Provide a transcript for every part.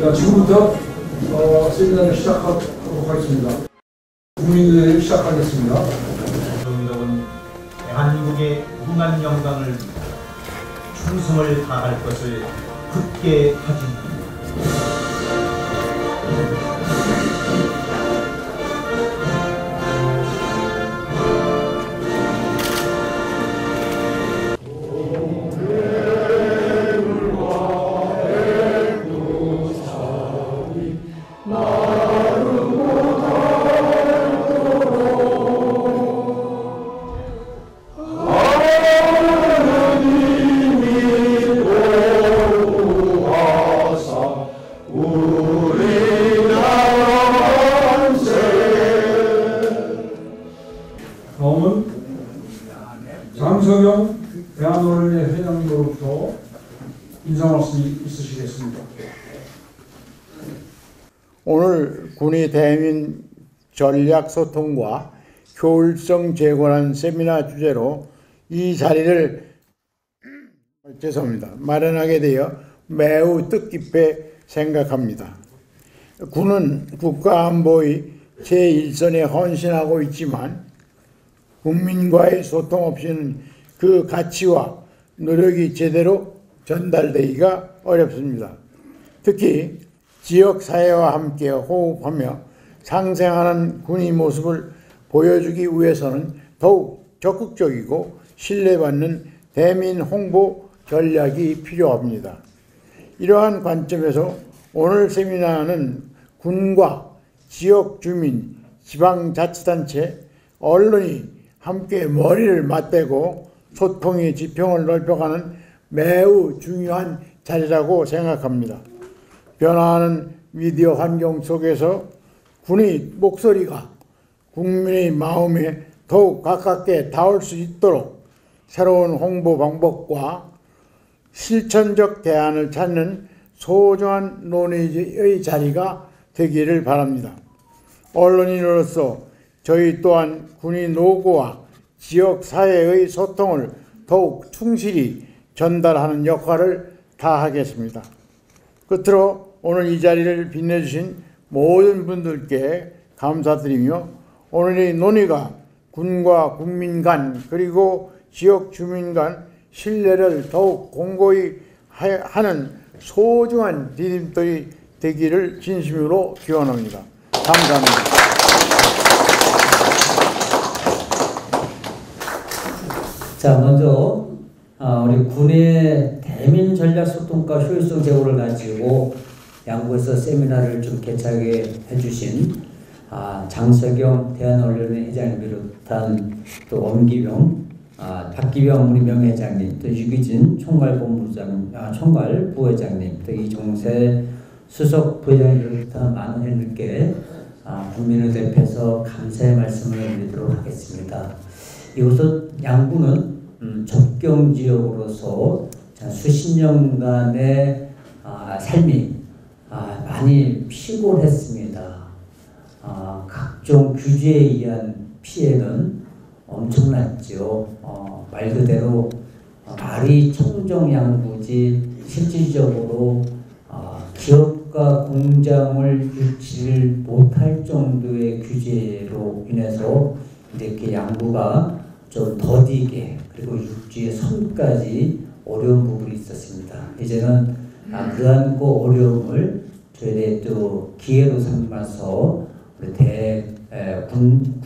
자, 지금부터 세미나를 시작하도록 하겠습니다. 국민대회를 시작하겠습니다. 정의덕은 대한민국의 무한 영광을 충성을 다할 것을 굳게 다짐합니다. 다음은 장석영 대한어린이 회장님으로부터 인사 말씀이 있으시겠습니다. 오늘 군의 대민 전략소통과 효율성 제고라는 세미나 주제로 이 자리를 마련하게 되어 매우 뜻깊게 생각합니다. 군은 국가안보의 제1선에 헌신하고 있지만 국민과의 소통 없이는 그 가치와 노력이 제대로 전달되기가 어렵습니다. 특히 지역사회와 함께 호흡하며 상생하는 군의 모습을 보여주기 위해서는 더욱 적극적이고 신뢰받는 대민 홍보 전략이 필요합니다. 이러한 관점에서 오늘 세미나는 군과 지역 주민, 지방자치단체, 언론이 함께 머리를 맞대고 소통의 지평을 넓혀가는 매우 중요한 자리라고 생각합니다. 변화하는 미디어 환경 속에서 군의 목소리가 국민의 마음에 더욱 가깝게 닿을 수 있도록 새로운 홍보 방법과 실천적 대안을 찾는 소중한 논의의 자리가 되기를 바랍니다. 언론인으로서 저희 또한 군의 노고와 지역 사회의 소통을 더욱 충실히 전달하는 역할을 다하겠습니다. 끝으로 오늘 이 자리를 빛내주신 모든 분들께 감사드리며 오늘의 논의가 군과 국민 간 그리고 지역 주민 간 신뢰를 더욱 공고히 하는 소중한 디딤돌이 되기를 진심으로 기원합니다. 감사합니다. 자, 먼저 우리 군의 대민 전략 소통과 효율성 제고를 가지고 양구에서 세미나를 좀 개최하게 해주신 장석영 대한언론회 회장을 비롯한 또 엄기병, 박기병 우리 명회장님, 또 유기진 총괄본부장, 총괄 부회장님, 또 이종세 수석 부회장을 비롯한 많은 회원들께 국민을 대표해서 감사의 말씀을 드리도록 하겠습니다. 이곳은 양구는 접경 지역으로서 수십 년간의 삶이 많이 피골했습니다. 각종 규제에 의한 피해는 엄청났죠. 말 그대로 말이 청정양구지 실질적으로 기업과 공장을 유치를 못할 정도의 규제로 인해서 이렇게 양구가 좀 더디게 그리고 육지의 섬까지 어려운 부분이 있었습니다. 이제는 그러한 그 어려움을 저희들이 또 기회로 삼아서 우리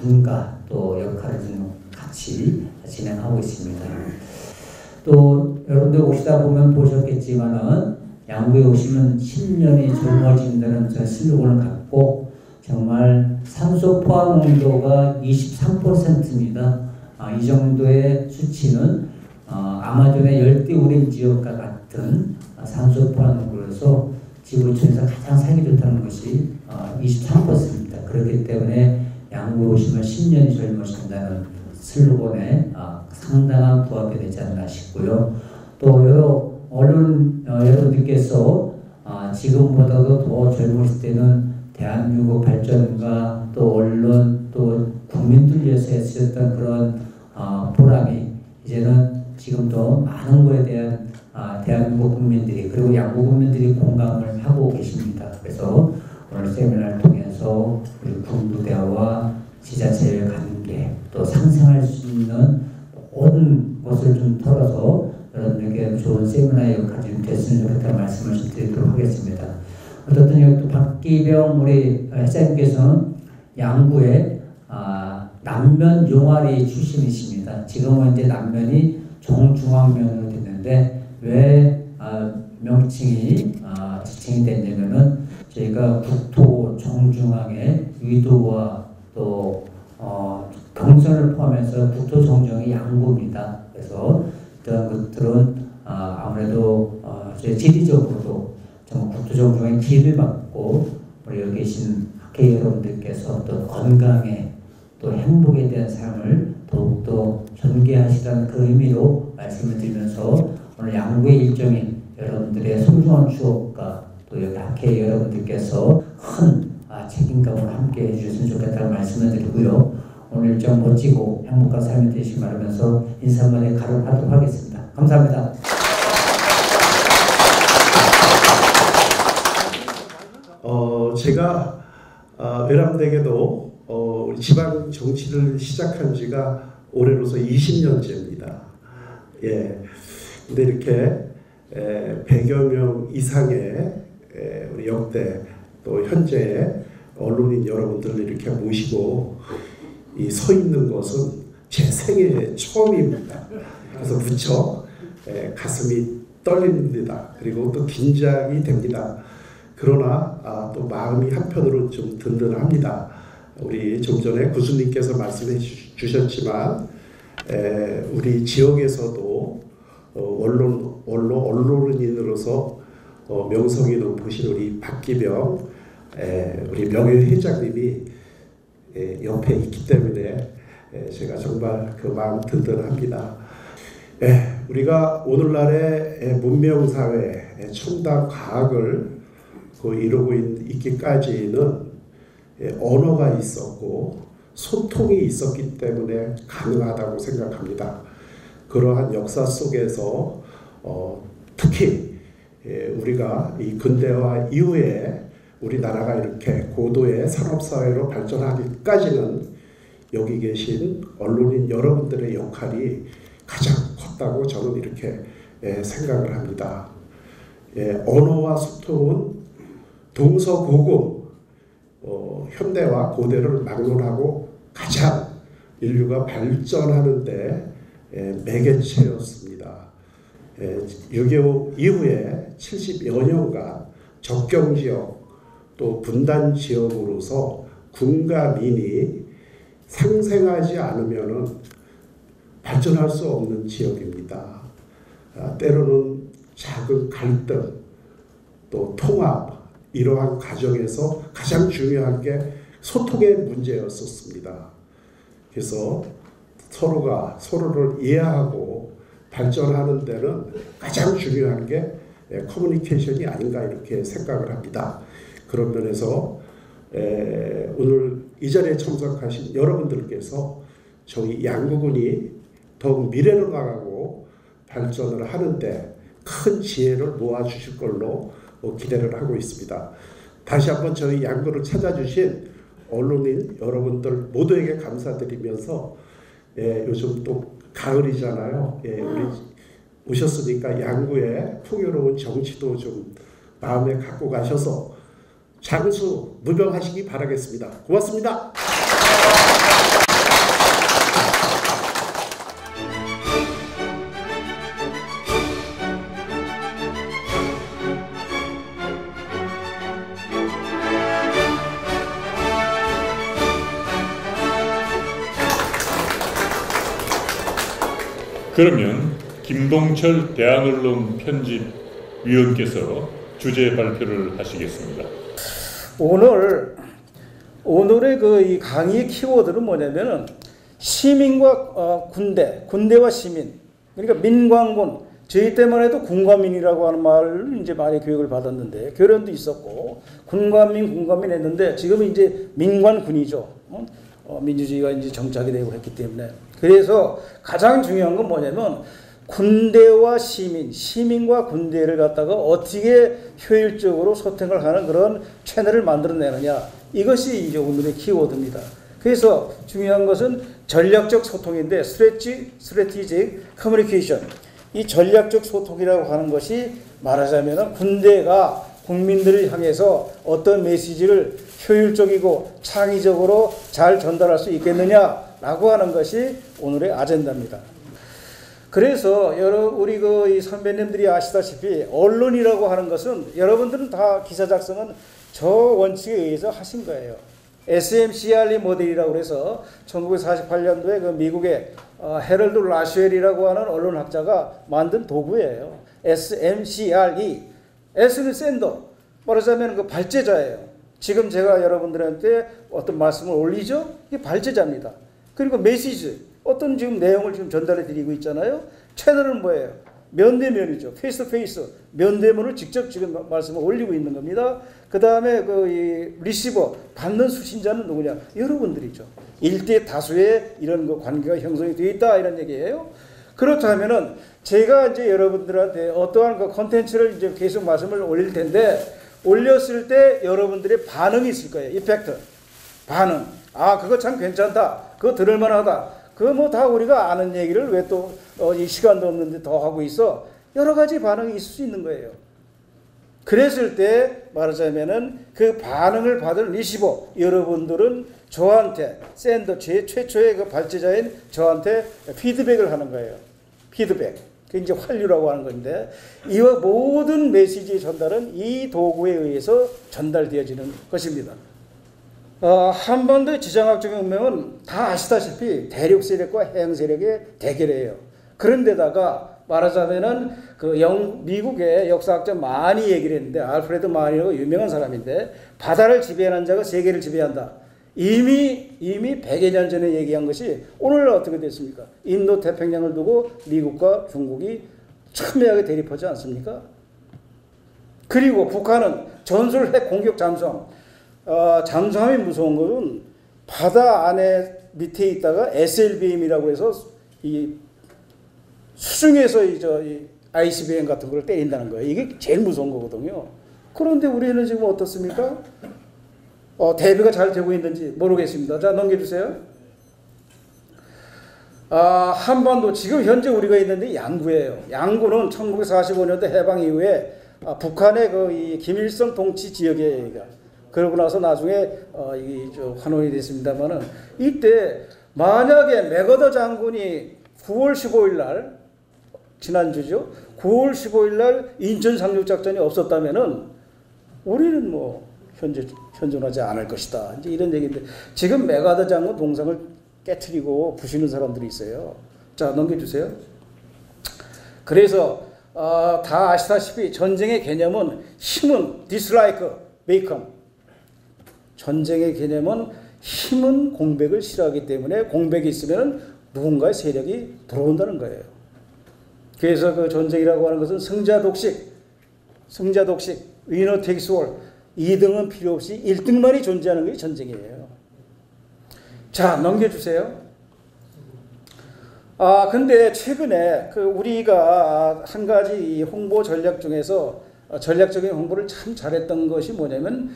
군과 또 역할을 좀 같이 진행하고 있습니다. 또 여러분들 오시다 보면 보셨겠지만은 양구에 오시면 10년이 젊어진다는 슬로건을 갖고 정말 산소 포화 농도가 23%입니다. 이 정도의 수치는 아마존의 열대우림 지역과 같은 산소 포화 농도라서 지구촌에서 가장 살기 좋다는 것이 23%입니다. 그렇기 때문에 양구에 오시면 10년이 젊어진다는 슬로건에 상당한 부합이 되지 않나 싶고요. 또 여러 언론 여러분들께서 지금보다도 더 젊으실 때는 대한민국 발전과 또 언론 또 국민들 위해서 했었던 그런 보람이 이제는 지금도 많은 거에 대한 대한민국 국민들이 그리고 양국 국민들이 공감을 하고 계십니다. 그래서 오늘 세미나를 통해서 우리 군부대와 지자체의 관계 또 상상할 수 있는 모든 것을 좀 털어서 여러분들께 좋은 세미나의 역할이 좀 됐으면 좋겠다는 말씀을 좀 드리도록 하겠습니다. 어쨌든 여기 또 박기병 우리 회장님께서는 양구의 남면 용화리 출신이십니다. 지금은 이제 남면이 정중앙면으로 됐는데 왜 명칭이 지칭이 됐냐면은 저희가 국토 정중앙의 의도와 또 경선을 포함해서 국토 정중앙이 양구입니다. 그래서 이런 것들은 아무래도 저희 지리적으로도 정말 국토 정중앙의 길을 받고 우리 여기 계신 학회 여러분들께서 또 건강에 또 행복에 대한 삶을 더욱더 전개하시라는 그 의미로 말씀을 드리면서 오늘 양구의 일정인 여러분들의 소중한 추억과 또 여기 학회 여러분들께서 큰 책임감을 함께 해주셨으면 좋겠다는 말씀을 드리고요. 오늘 일정 멋지고 행복한 삶이 되시기 바라면서 인사말에 가름하도록 하겠습니다. 감사합니다. 제가 외람되게도 우리 지방 정치를 시작한 지가 올해로서 20년째입니다. 예. 근데 이렇게 100여 명 이상의 우리 역대 또 현재 언론인 여러분들을 이렇게 모시고 서 있는 것은 제 생애 처음입니다. 그래서 무척 가슴이 떨립니다. 그리고 또 긴장이 됩니다. 그러나 또 마음이 한편으로 좀 든든합니다. 우리 좀 전에 구수님께서 말씀해 주셨지만 우리 지역에서도 언론인으로서 명성이 높으신 우리 박기병 우리 명예회장님이 옆에 있기 때문에 제가 정말 그 마음 든든합니다. 우리가 오늘날의 문명사회 첨단 과학을 이루고 있기까지는 언어가 있었고 소통이 있었기 때문에 가능하다고 생각합니다. 그러한 역사 속에서 특히 우리가 이 근대화 이후에 우리나라가 이렇게 고도의 산업사회로 발전하기까지는 여기 계신 언론인 여러분들의 역할이 가장 컸다고 저는 이렇게 생각을 합니다. 언어와 소통은 동서고금 현대와 고대를 막론하고 가장 인류가 발전하는 데 매개체였습니다. 6.25 이후에 70여 년간 접경지역 또 분단지역으로서 군과 민이 상생하지 않으면 발전할 수 없는 지역입니다. 때로는 작은 갈등 또 통합 이러한 과정에서 가장 중요한 게 소통의 문제였었습니다. 그래서 서로가 서로를 이해하고 발전하는 데는 가장 중요한 게 커뮤니케이션이 아닌가 이렇게 생각을 합니다. 그런 면에서 오늘 이 자리에 참석하신 여러분들께서 저희 양구군이 더욱 미래로 나가고 발전을 하는데 큰 지혜를 모아주실 걸로 기대를 하고 있습니다. 다시 한번 저희 양구를 찾아주신 언론인 여러분들 모두에게 감사드리면서 요즘 또 가을이잖아요. 우리 오셨으니까 양구의 풍요로운 정치도 좀 마음에 갖고 가셔서 장수 무병하시기 바라겠습니다. 고맙습니다. 그러면 김동철 대한언론 편집위원께서 주제 발표를 하시겠습니다. 오늘의 이 강의의 키워드는 뭐냐면은 시민과 군대와 시민, 그러니까 민관군. 저희 때만 해도 군관민이라고 하는 말을 이제 많이 교육을 받았는데 교련도 있었고 군관민 했는데 지금은 이제 민관군이죠. 민주주의가 이제 정착이 되고 했기 때문에. 그래서 가장 중요한 건 뭐냐면 군대와 시민과 군대를 갖다가 어떻게 효율적으로 소통을 하는 그런 채널을 만들어내느냐. 이것이 이제 오늘의 키워드입니다. 그래서 중요한 것은 전략적 소통인데 strategic communication. 이 전략적 소통이라고 하는 것이 말하자면 군대가 국민들을 향해서 어떤 메시지를 효율적이고 창의적으로 잘 전달할 수 있겠느냐라고 하는 것이 오늘의 아젠다입니다. 그래서 우리 이 선배님들이 아시다시피 언론이라고 하는 것은 여러분들은 다 기사 작성은 저 원칙에 의해서 하신 거예요. SMCRE 모델이라고 해서 1948년도에 그 미국의 헤럴드 라쉘이라고 하는 언론학자가 만든 도구예요. SMCRE. S는 샌더. 말하자면 그 발제자예요. 지금 제가 여러분들한테 어떤 말씀을 올리죠? 이게 발제자입니다. 그리고 메시지. 어떤 지금 내용을 지금 전달해 드리고 있잖아요. 채널은 뭐예요? 면대면이죠. 페이스 투 페이스. 면대면을 직접 지금 말씀을 올리고 있는 겁니다. 그 다음에 이 리시버, 받는 수신자는 누구냐? 여러분들이죠. 일대 다수의 이런 그 관계가 형성이 되어 있다. 이런 얘기예요. 그렇다면은 제가 이제 여러분들한테 어떠한 그 컨텐츠를 이제 계속 말씀을 올릴 텐데, 올렸을 때 여러분들의 반응이 있을 거예요. 이펙트. 반응. 아, 그거 참 괜찮다. 그거 들을만하다. 그거 뭐 다 우리가 아는 얘기를 왜 또 이 시간도 없는데 더 하고 있어. 여러 가지 반응이 있을 수 있는 거예요. 그랬을 때 말하자면은 그 반응을 받은 리시버 여러분들은 저한테 샌더 최초의 그 발제자인 저한테 피드백을 하는 거예요. 피드백. 그게 이제 환류라고 하는 건데, 이와 모든 메시지의 전달은 이 도구에 의해서 전달되어지는 것입니다. 한반도의 지정학적 혁명은 다 아시다시피 대륙 세력과 해양 세력의 대결이에요. 그런데다가 말하자면은 미국의 역사학자 마니 얘기를 했는데, 알프레드 마니라고 유명한 사람인데, 바다를 지배하는 자가 세계를 지배한다. 이미 100여 년 전에 얘기한 것이 오늘 어떻게 됐습니까? 인도 태평양을 두고 미국과 중국이 첨예하게 대립하지 않습니까? 그리고 북한은 전술 핵 공격 잠수함. 잠수함이 무서운 것은 바다 안에 밑에 있다가 SLBM이라고 해서 이 수중에서 이 ICBM 같은 걸 때린다는 거예요. 이게 제일 무서운 거거든요. 그런데 우리는 지금 어떻습니까? 대비가 잘 되고 있는지 모르겠습니다. 자, 넘겨주세요. 한반도 지금 현재 우리가 있는데 양구예요. 양구는 1945년도 해방 이후에 북한의 이 김일성 통치 지역이에요. 그러고 나서 나중에 환원이 됐습니다만은, 이때 만약에 맥어더 장군이 9월 15일 날, 지난주죠, 9월 15일 날 인천 상륙작전이 없었다면은 우리는 뭐 현존하지 않을 것이다. 이제 이런 얘기인데, 지금 맥어더 장군 동상을 깨트리고 부시는 사람들이 있어요. 자, 넘겨주세요. 그래서 다 아시다시피 전쟁의 개념은 힘은 dislike, become. 전쟁의 개념은 힘은 공백을 싫어하기 때문에 공백이 있으면 누군가의 세력이 들어온다는 거예요. 그래서 그 전쟁이라고 하는 것은 승자 독식, winner takes all, 2등은 필요 없이 1등만이 존재하는 게 전쟁이에요. 자, 넘겨주세요. 근데 최근에 우리가 한 가지 홍보 전략 중에서 전략적인 홍보를 참 잘했던 것이 뭐냐면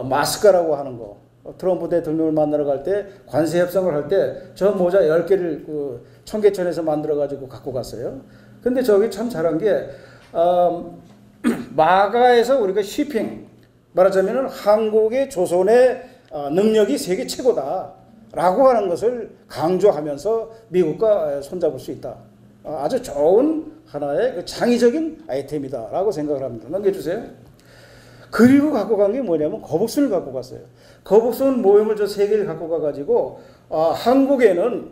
마스크라고 하는 거. 트럼프 대통령을 만나러 갈 때 관세 협상을 할 때 저 모자 10개를 청계천에서 만들어 가지고 갖고 갔어요. 근데 저기 참 잘한 게 마가에서 우리가 쉬핑, 말하자면 한국의 조선의 능력이 세계 최고다 라고 하는 것을 강조하면서 미국과 손잡을 수 있다. 아주 좋은 하나의 창의적인 아이템이다 라고 생각을 합니다. 넘겨주세요. 그리고 갖고 간 게 뭐냐면 거북선을 갖고 갔어요. 거북선 모형을 저 3개를 갖고 가가지고 한국에는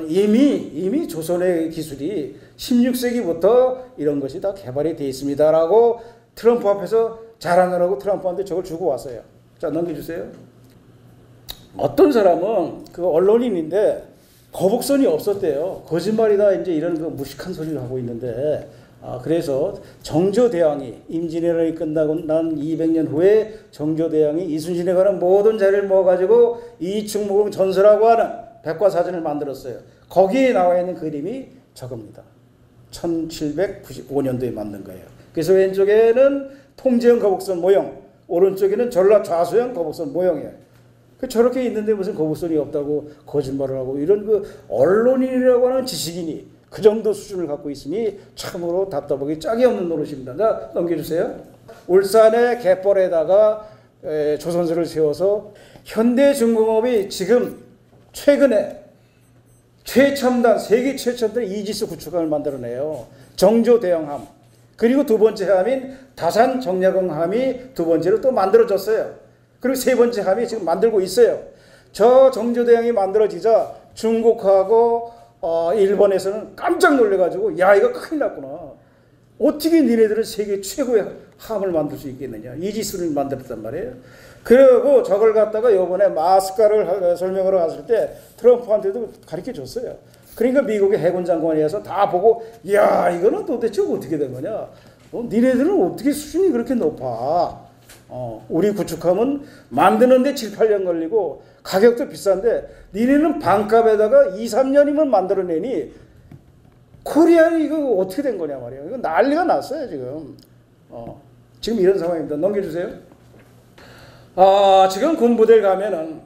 이미 조선의 기술이 16세기부터 이런 것이 다 개발이 되어 있습니다 라고 트럼프 앞에서 자랑하라고 트럼프한테 저걸 주고 왔어요. 자, 넘겨주세요. 어떤 사람은 언론인인데 거북선이 없었대요. 거짓말이다. 이제 이런 무식한 소리를 하고 있는데, 그래서 정조대왕이 임진왜란이 끝나고 난 200년 후에 정조대왕이 이순신에 관한 모든 자료를 모아가지고 이충무공 전서라고 하는 백과사전을 만들었어요. 거기에 나와 있는 그림이 저겁니다. 1795년도에 만든 거예요. 그래서 왼쪽에는 통제형 거북선 모형, 오른쪽에는 전라 좌수형 거북선 모형이에요. 저렇게 있는데 무슨 거북선이 없다고 거짓말을 하고, 이런 그 언론인이라고 하는 지식인이 그 정도 수준을 갖고 있으니 참으로 답답하기 짝이 없는 노릇입니다. 자, 넘겨주세요. 울산의 갯벌에다가 조선소를 세워서 현대중공업이 지금 최근에 최첨단, 세계 최첨단 이지스 구축함을 만들어내요. 정조 대형함. 그리고 두 번째 함인 다산 정약용 함이 두 번째로 또 만들어졌어요. 그리고 세 번째 함이 지금 만들고 있어요. 저 정조 대형이 만들어지자 중국하고 일본에서는 깜짝 놀래가지고, 야, 이거 큰일 났구나. 어떻게 니네들은 세계 최고의 함을 만들 수 있겠느냐. 이지스를 만들었단 말이에요. 그리고 저걸 갖다가 이번에 마스카를 설명하러 갔을 때 트럼프한테도 가르쳐 줬어요. 그러니까 미국의 해군 장관이어서 다 보고, 야, 이거는 도대체 어떻게 된 거냐. 니네들은 어떻게 수준이 그렇게 높아. 우리 구축함은 만드는데 7, 8년 걸리고 가격도 비싼데 니네는 반값에다가 2, 3년이면 만들어내니 코리아는 이거 어떻게 된 거냐 말이에요. 이거 난리가 났어요 지금. 지금 이런 상황입니다. 넘겨주세요. 지금 군부대를 가면은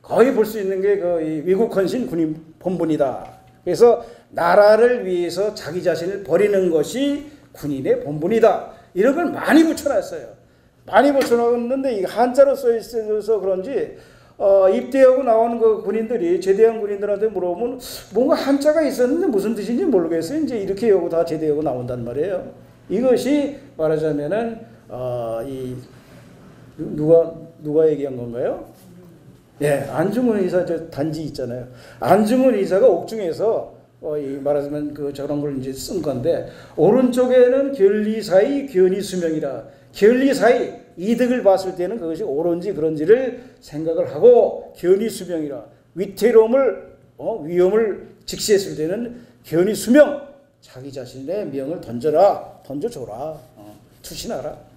거의 볼 수 있는 게 그 위국 헌신 군인 본분이다. 그래서 나라를 위해서 자기 자신을 버리는 것이 군인의 본분이다. 이런 걸 많이 붙여놨어요. 많이 붙여놨는데 이 한자로 써 있어서 그런지 입대하고 나오는 그 군인들이, 제대한 군인들한테 물어보면 뭔가 한자가 있었는데 무슨 뜻인지 모르겠어요. 이제 이렇게 하고 다 제대하고 나온단 말이에요. 이것이 말하자면은 누가 얘기한 건가요? 예, 안중근 의사 저 단지 있잖아요. 안중근 의사가 옥중에서 말하자면 저런 걸 이제 쓴 건데, 오른쪽에는 견리사의 견이수명이라, 견리사의 이득을 봤을 때는 그것이 옳은지 그런지를 생각을 하고, 견이수명이라, 위태로움을 위험을 직시했을 때는 견이수명, 자기 자신의 명을 던져줘라, 투신하라.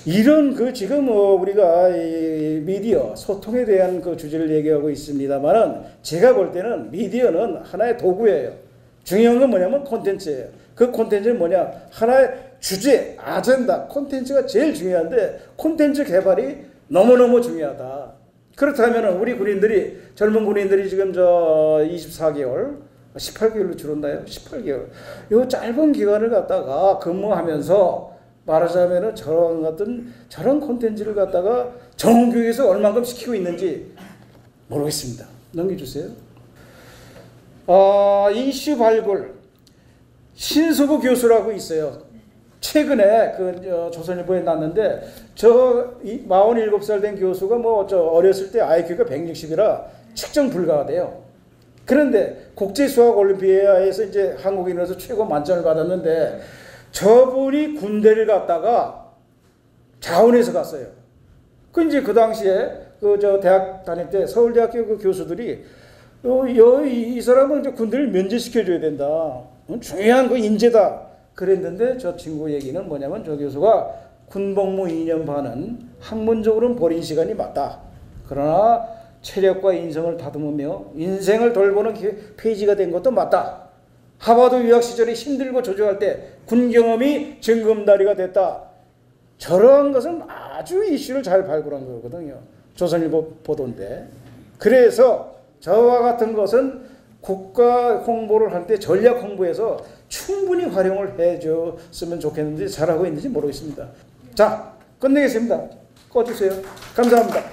이런 지금 우리가 이 미디어 소통에 대한 그 주제를 얘기하고 있습니다만은, 제가 볼 때는 미디어는 하나의 도구예요. 중요한 건 뭐냐면 콘텐츠예요. 그 콘텐츠는 뭐냐? 하나의 주제, 아젠다, 콘텐츠가 제일 중요한데 콘텐츠 개발이 너무너무 중요하다. 그렇다면 우리 군인들이, 젊은 군인들이 지금 24개월, 18개월로 줄었나요? 18개월. 이 짧은 기간을 갖다가 근무하면서 말하자면은 저런 콘텐츠를 갖다가 정교육에서 얼만큼 시키고 있는지 모르겠습니다. 넘겨주세요. 이슈 발굴 신수부 교수라고 있어요. 최근에 조선일보에 났는데, 47살 된 교수가 어렸을 때 IQ가 160이라 측정 불가하대요. 그런데 국제수학올림피아드에서 이제 한국인으로서 최고 만점을 받았는데, 저분이 군대를 갔다가 자원해서 갔어요. 이제 그 당시에 대학 다닐 때 서울대학교 교수들이 이 사람은 이제 군대를 면제시켜줘야 된다. 중요한 인재다. 그랬는데 저 친구 얘기는 뭐냐면, 저 교수가 군복무 2년 반은 학문적으로는 버린 시간이 맞다. 그러나 체력과 인성을 다듬으며 인생을 돌보는 페이지가 된 것도 맞다. 하버드 유학 시절에 힘들고 조조할 때 군 경험이 징검다리가 됐다. 저러한 것은 아주 이슈를 잘 발굴한 거거든요. 조선일보 보도인데. 그래서 저와 같은 것은 국가 홍보를 할 때 전략 홍보에서 충분히 활용을 해줬으면 좋겠는데 잘하고 있는지 모르겠습니다. 자, 끝내겠습니다. 꺼주세요. 감사합니다.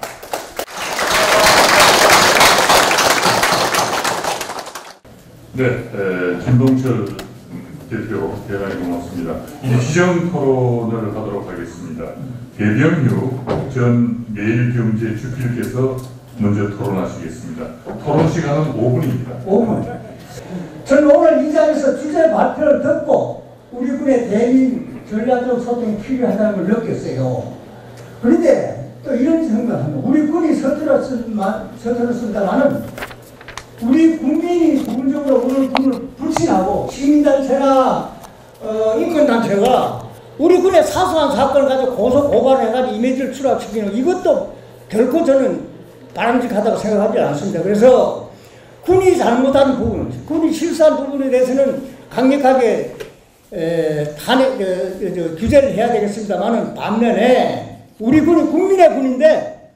네, 김동철 대표 대단히 고맙습니다. 이제 시정 토론을 하도록 하겠습니다. 배병유 전 매일경제 주필께서 먼저 토론하시겠습니다. 토론 시간은 5분입니다. 5분. 저는 오늘 이 자리에서 주제 발표를 듣고 우리 군의 대민 전략적 소통이 필요하다는 걸 느꼈어요. 그런데 또 이런 생각합니다. 우리 군이 서툴었습니다만은 우리 국민이 부분적으로 오늘 군을 불신하고 시민단체나 인권단체가 우리 군의 사소한 사건을 가지고 고발을 해가지고 이미지를 추락시키는 이것도 결코 저는 바람직하다고 생각하지 않습니다. 그래서 군이 잘못한 부분, 군이 실수한 부분에 대해서는 강력하게 규제를 해야 되겠습니다만은 반면에 우리 군이 국민의 군인데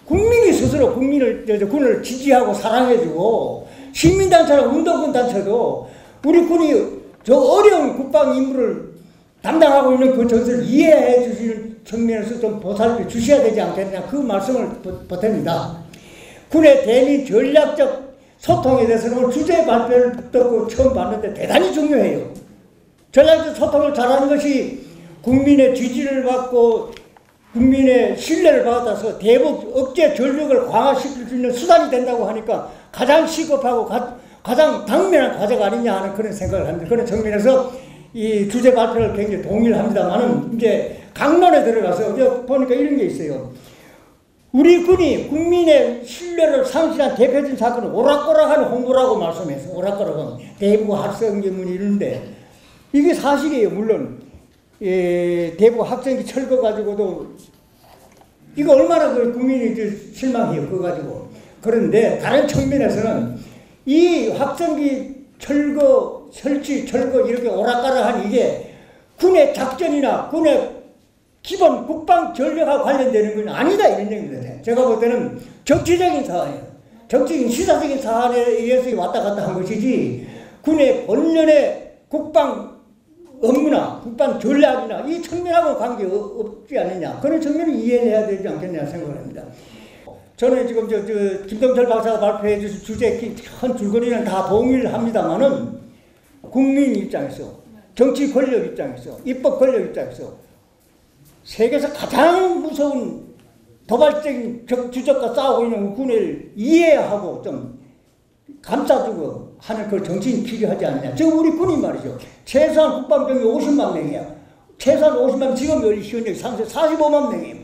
국민이 스스로 군을 지지하고 사랑해주고 시민단체나 운동군 단체도 우리 군이 저 어려운 국방 임무를 담당하고 있는 그 전술을 이해해 주시는 측면에서 좀 보살펴 주셔야 되지 않겠냐 그 말씀을 보탭니다. 군의 대미 전략적 소통에 대해서는 오늘 주제 발표를 듣고 처음 봤는데 대단히 중요해요. 전략적 소통을 잘하는 것이 국민의 지지를 받고 국민의 신뢰를 받아서 대북 억제 전력을 강화시킬 수 있는 수단이 된다고 하니까 가장 시급하고 가장 당면한 과제가 아니냐 하는 그런 생각을 합니다. 그런 측면에서 이 주제 발표를 굉장히 동의를 합니다만은 이제 강론에 들어가서 보니까 이런 게 있어요. 우리 군이 국민의 신뢰를 상실한 대표적인 사건은 오락가락한 홍보라고 말씀해서 오락가락은 대북 학생기문이 이런데 이게 사실이에요. 물론 대북 학생기 철거 가지고도 이거 얼마나 그 국민이 실망해요. 그거 가지고. 그런데 다른 측면에서는 이 학생기 철거, 설치, 철거 이렇게 오락가락한 이게 군의 작전이나 군의 기본 국방 전략과 관련되는 건 아니다 이런 얘기입니다. 제가 볼 때는 정치적인 사안이에요. 정치적인 시사적인 사안에 의해서 왔다 갔다 한 것이지 군의 본연의 국방 업무나 국방 전략이나 이 측면하고 관계없지 않느냐 그런 측면을 이해해야 되지 않겠냐 생각을 합니다. 저는 지금 김동철 박사가 발표해 주신 주제 한 줄거리는 다 동의를 합니다만은 국민 입장에서 정치 권력 입장에서 입법 권력 입장에서 세계에서 가장 무서운 도발적인 적주적과 싸우고 있는 군을 이해하고 좀 감싸주고 하는 그 정치인이 필요하지 않느냐. 지금 우리 군이 말이죠. 최소한 국방병이 50만 명이야. 최소한 50만, 지금 현재 상세 45만 명이에요.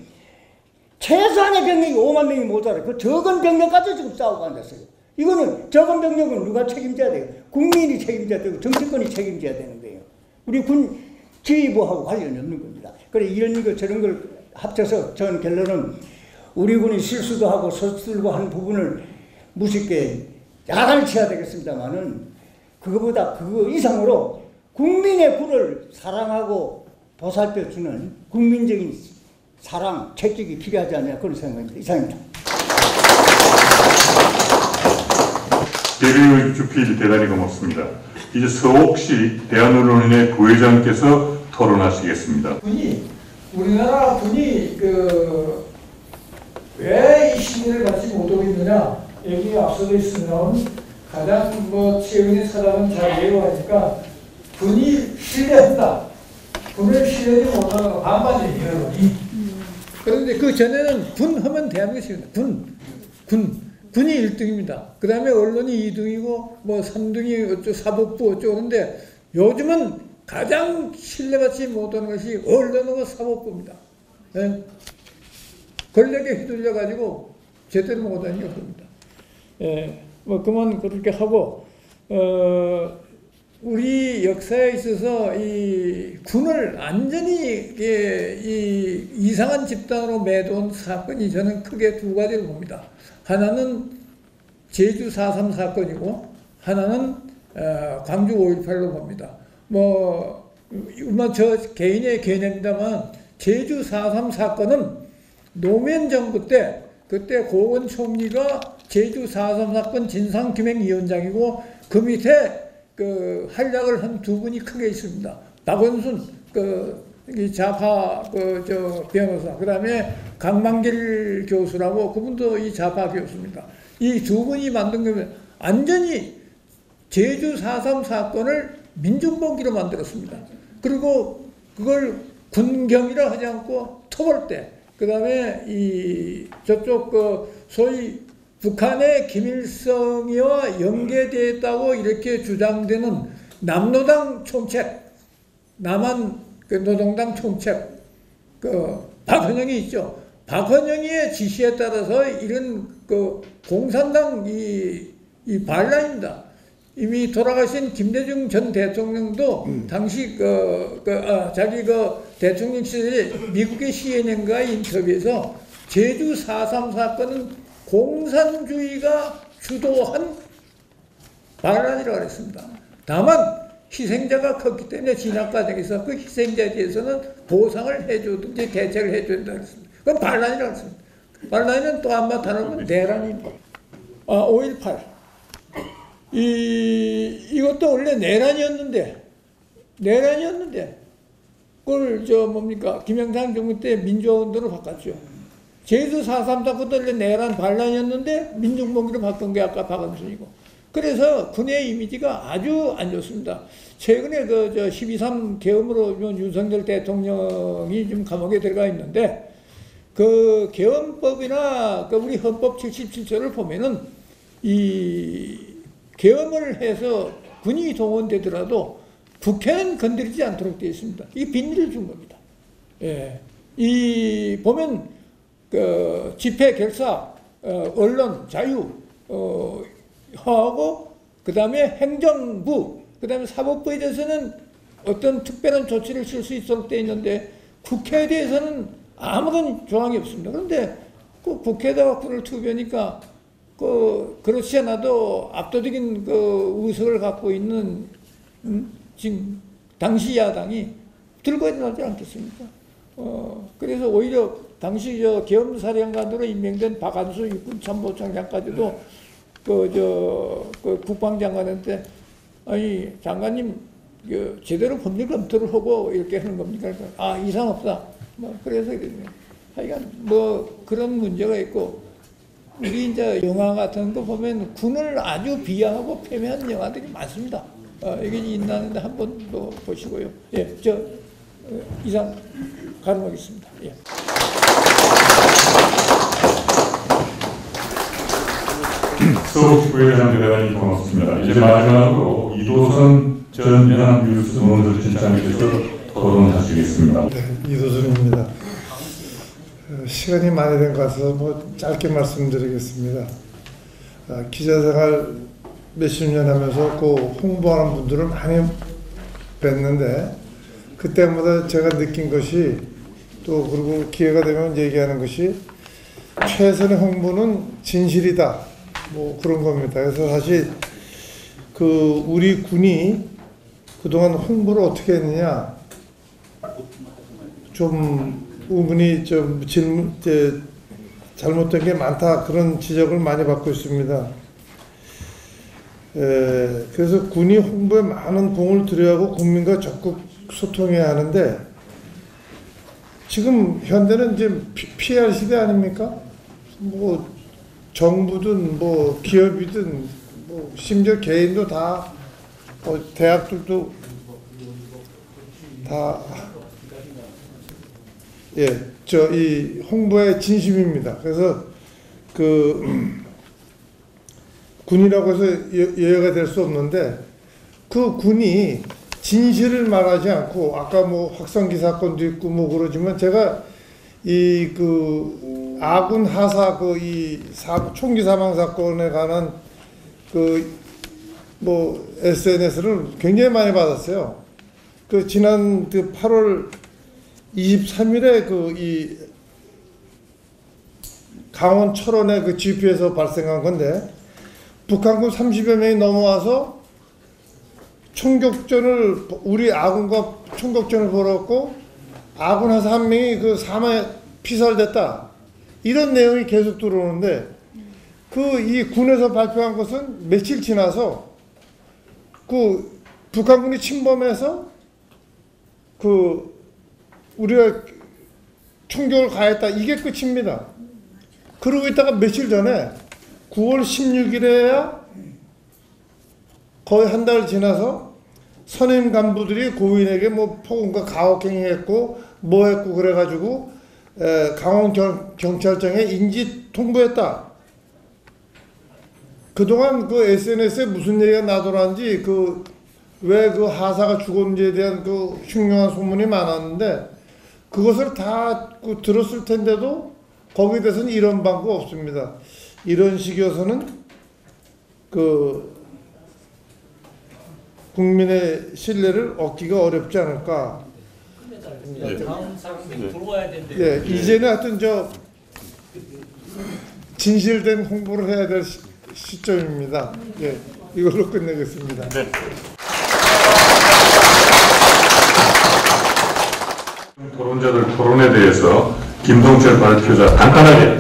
최소한의 병력이 5만 명이 모자라요. 그 적은 병력까지 지금 싸우고 앉았어요. 이거는 적은 병력은 누가 책임져야 돼요? 국민이 책임져야 되고 정치권이 책임져야 되는 거예요. 우리 군 지휘부하고 관련이 없는 겁니다. 그래 이런 거 저런 걸 합쳐서 저는 결론은 우리 군이 실수도 하고 서툴고 한 부분을 무식게 야단을 쳐야 되겠습니다만은 그거보다 그거 이상으로 국민의 군을 사랑하고 보살펴주는 국민적인 사랑, 책임이 필요하지 않냐 그런 생각입니다. 이상입니다. 대변인 주필 대단히 고맙습니다. 이제 서옥시 대한언론인의 부회장께서 토론하시겠습니다. 우리나라 군이 왜 이 시민을 갖지 못하고 있느냐 여기에 앞서져 있으면 가장 최근에 찾아온 자료에 하니까 군이 신뢰한다. 군을 신뢰하지 못하는 거 반반이에요. 그런데 그 전에는 군 하면 대한민국입니다. 군이 1등입니다. 그 다음에 언론이 2등이고 3등이 사법부 어쩌고 그런데 요즘은 가장 신뢰받지 못하는 것이 언론하고 사법부입니다. 네? 권력에 휘둘려가지고 제대로 못하는 게 없습니다. 그만 그렇게 하고 우리 역사에 있어서 이 군을 완전히 이 이상한 집단으로 매도한 사건이 저는 크게 두 가지를 봅니다. 하나는 제주 4.3 사건이고 하나는 광주 5.18로 봅니다. 저 개인의 개념입니다만 제주 4.3 사건은 노무현 정부 때 그때 고은 총리가 제주 4.3 사건 진상규명위원장이고 그 밑에 활약을 한 두 분이 크게 있습니다. 박원순 좌파 변호사, 그 다음에 강만길 교수라고 그분도 이 좌파 교수입니다. 이 두 분이 만든 거면 완전히 제주 4.3 사건을 민중봉기로 만들었습니다. 그리고 그걸 군경이라 하지 않고 토벌대, 그 다음에 저쪽 소위 북한의 김일성이와 연계되었다고 이렇게 주장되는 남노당 총책, 남한 노동당 총책, 박헌영이 있죠. 박헌영의 지시에 따라서 이런 공산당 이 반란입니다. 이미 돌아가신 김대중 전 대통령도 당시 자기 대통령 시절에 미국의 CNN과의 인터뷰에서 제주 4.3 사건은 공산주의가 주도한 반란이라고 했습니다. 다만 희생자가 컸기 때문에 진학 과정에서 그 희생자에 대해서는 보상을 해주든지 대책을 해줘야 된다 그랬습니다. 그건 반란이라고 했습니다. 반란은 또 한번 다르면 내란입니다. 5.18 이것도 원래 내란이었는데 그걸 김영삼 정부 때 민주화운동으로 바꿨죠. 제주 4.3 사건도 원래 내란 반란이었는데 민중봉기로 바꾼 게 아까 박원순이고. 그래서 군의 이미지가 아주 안 좋습니다. 최근에 12.3 계엄으로 윤석열 대통령이 좀 감옥에 들어가 있는데 그 계엄법이나 우리 헌법 77조를 보면은 이 계엄을 해서 군이 동원되더라도 국회는 건드리지 않도록 되어 있습니다. 이 빈리를 준 겁니다. 예. 이 보면 그 집회 결사, 언론 자유 하고 그다음에 행정부, 그다음에 사법부에 대해서는 어떤 특별한 조치를 쓸 수 있도록 되어 있는데 국회에 대해서는 아무런 조항이 없습니다. 그런데 그 국회에다가 군을 투입하니까 그렇지 않아도 압도적인 의석을 갖고 있는 지금 당시 야당이 들고 일어나지 않겠습니까? 그래서 오히려 당시 계엄사령관으로 임명된 박한수 육군 참모총장까지도 국방장관한테 아니 장관님 제대로 법률 검토를 하고 이렇게 하는 겁니까? 이상 없다. 그래서 이러네요. 하여간 그런 문제가 있고 우리 이제 영화 같은 거 보면 군을 아주 비하하고 폄훼한 영화들이 많습니다. 이게 있나는데 한번 더 보시고요. 예, 이상 가능하겠습니다. 예. 서울 부회장 대단히 고맙습니다. 이제 마지막으로 이도선 전 연합뉴스 논설실장께서 토론하시겠습니다. 네, 이도선입니다. 시간이 많이 된 것 같아서 짧게 말씀드리겠습니다. 기자생활 몇십 년 하면서 그 홍보하는 분들을 많이 뵀는데 그때마다 제가 느낀 것이 또 그리고 기회가 되면 얘기하는 것이 최선의 홍보는 진실이다. 그런 겁니다. 그래서 사실 우리 군이 그동안 홍보를 어떻게 했느냐 좀 의문이 잘못된 게 많다 그런 지적을 많이 받고 있습니다. 그래서 군이 홍보에 많은 공을 들여야 하고 국민과 적극 소통해야 하는데 지금 현대는 이제 PR 시대 아닙니까? 정부든 기업이든 심지어 개인도 다 대학들도 다 이 홍보의 진심입니다. 그래서 군이라고 해서 예외가 될 수 없는데 그 군이 진실을 말하지 않고 아까 확성기 사건도 있고 그러지만 제가 아군 하사 총기 사망 사건에 관한 SNS를 굉장히 많이 받았어요. 지난 8월 23일에 강원 철원의 GP에서 발생한 건데 북한군 30여 명이 넘어와서 우리 아군과 총격전을 벌였고 아군 하사 한 명이 사망에 피살됐다. 이런 내용이 계속 들어오는데 이 군에서 발표한 것은 며칠 지나서 북한군이 침범해서 우리가 총격을 가했다. 이게 끝입니다. 그러고 있다가 며칠 전에 9월 16일에야 거의 한 달 지나서 선임 간부들이 고인에게 폭언과 가혹행위 했고 했고 그래가지고 강원 경찰청에 인지 통보했다. 그동안 SNS에 무슨 얘기가 나돌았는지 왜 하사가 죽었는지에 대한 흉흉한 소문이 많았는데 그것을 다 들었을 텐데도 거기에 대해서는 이런 방법 없습니다. 이런 식이어서는 국민의 신뢰를 얻기가 어렵지 않을까. 다음 사람들이 들어와야 되는데. 이제는 하여튼 진실된 홍보를 해야 될 시점입니다. 이걸로 끝내겠습니다. 네. 토론자들 토론에 대해서 김동철 발표자 간단하게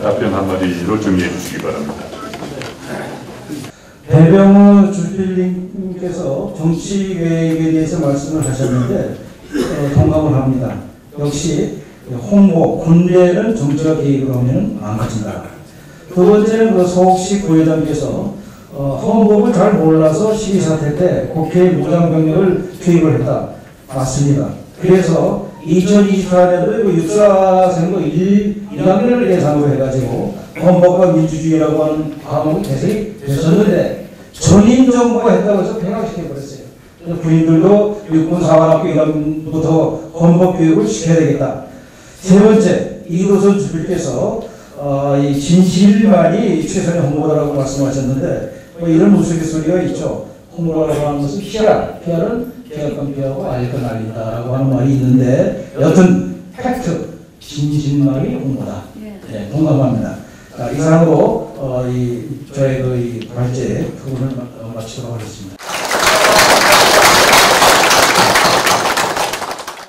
답변 한마디로 정리해 주시기 바랍니다. 배병호 주필님께서 정치 계획에 대해서 말씀을 하셨는데 동감을 합니다. 역시 홍보, 군대는 정치와 계획을 하면 망가진다. 두 번째는 그 서옥식 부회장께서 헌법을 잘 몰라서 시기사태 때 국회에 무장병력을 투입을 했다. 맞습니다. 그래서 2024년도에 육사생도 1학년을 예상으로 해가지고 헌법과 민주주의라고 하는 과목이 개설이 됐었는데 전임 정부가 했다고 해서 폐각시켜버렸어요. 군인들도 육군사관학교 1학년부터 헌법 교육을 시켜야 되겠다. 세 번째, 이도선 주필께서 이 진실만이 최선의 홍보다라고 말씀하셨는데 이런 우스갯소리가 있죠. 홍보라고 하는 것은 PR은 계약권 피하고 알건 알린다라고 하는 말이 있는데 여튼 팩트, 진실만이 홍보다. 네, 동감합니다. 자, 이상으로 저의 이 발제 부분을 마치도록 하겠습니다.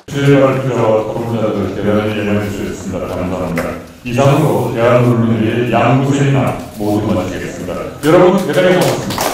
제 발표자와 토론자들 대단히 연연해 주셨습니다. 감사합니다. 이상으로 대한민국의 양구 세미나 모두 마치겠습니다. 여러분 대단히 고맙습니다.